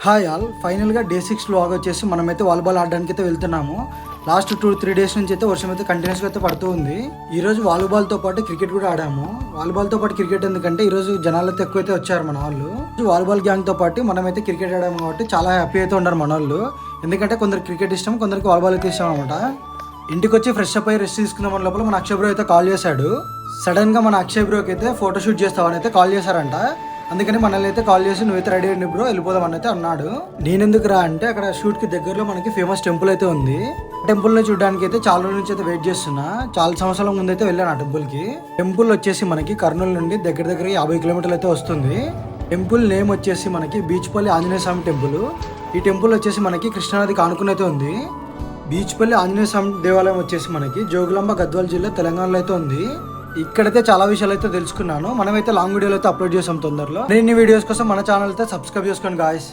Hi all, ఫైనల్గా day 6 vlog వచ్చేసి మనమైతే వాలీబాల్ ఆడడానికి అయితే వెళ్తున్నాము. లాస్ట్ 2-3 డేస్ నుంచి అయితే వర్షం అయితే కంటిన్యూస్గా అయితే పడుతూ ఉంది. ఈ రోజు వాలీబాల్తో పాటు క్రికెట్ కూడా ఆడాము. వాలీబాల్తో పాటు క్రికెట్ ఎందుకంటే ఈ రోజు జనాలు అయితే ఎక్కువైతే వచ్చారు మన వాళ్ళు. వాలీబాల్ గ్యాంగ్తో పాటు మనమైతే క్రికెట్ ఆడాము కాబట్టి చాలా హ్యాపీ అయితే ఉన్నారు మన వాళ్ళు. ఎందుకంటే కొందరు క్రికెట్ ఇష్టం, కొందరికి వాలీబాల్ అయితే ఇష్టం అనమాట. ఇంటికి వచ్చి ఫ్రెష్ అప్ అయ్యి రెస్ట్ తీసుకున్న మన లోపల మన అక్షయ్ బ్రో అయితే కాల్ చేశాడు. సడన్ గా మన అక్షయ్ బ్రోకి అయితే ఫోటోషూట్ చేస్తామని అయితే కాల్ చేశారంట. అందుకని మనల్ని అయితే కాల్ చేసి నువ్వైతే రెడీ అయ్యి బ్రో వెళ్ళిపోదాం అని అయితే అన్నాడు. నేనెందుకు రా అంటే అక్కడ షూట్ కి దగ్గరలో మనకి ఫేమస్ టెంపుల్ అయితే ఉంది. టెంపుల్ ని చూడడానికి అయితే చాలా రోజుల నుంచి అయితే వెయిట్ చేస్తున్నా. చాలా సంవత్సరాల ముందు అయితే వెళ్ళాను ఆ టెంపుల్ కి. టెంపుల్ వచ్చేసి మనకి కర్నూలు నుండి దగ్గర 50 కిలోమీటర్లు అయితే వస్తుంది. టెంపుల్ నేమ్ వచ్చేసి మనకి బీచ్పల్లి ఆంజనేయ స్వామి టెంపుల్. ఈ టెంపుల్ వచ్చేసి మనకి కృష్ణానదికి ఆనుకుని అయితే ఉంది. బీచ్పల్లి ఆంజనేయ స్వామి దేవాలయం వచ్చేసి మనకి జోగులాంబ గద్వాల్ జిల్లా తెలంగాణలో అయితే ఉంది. ఇక్కడైతే చాలా విషయాలు అయితే తెలుసుకున్నాను. మనమైతే లాంగ్ వీడియోలు అయితే అప్లోడ్ చేసాం తొందరలో. నేను ఈ వీడియోస్ కోసం మన ఛానల్ అయితే సబ్స్క్రైబ్ చేసుకోండి గాయ్స్.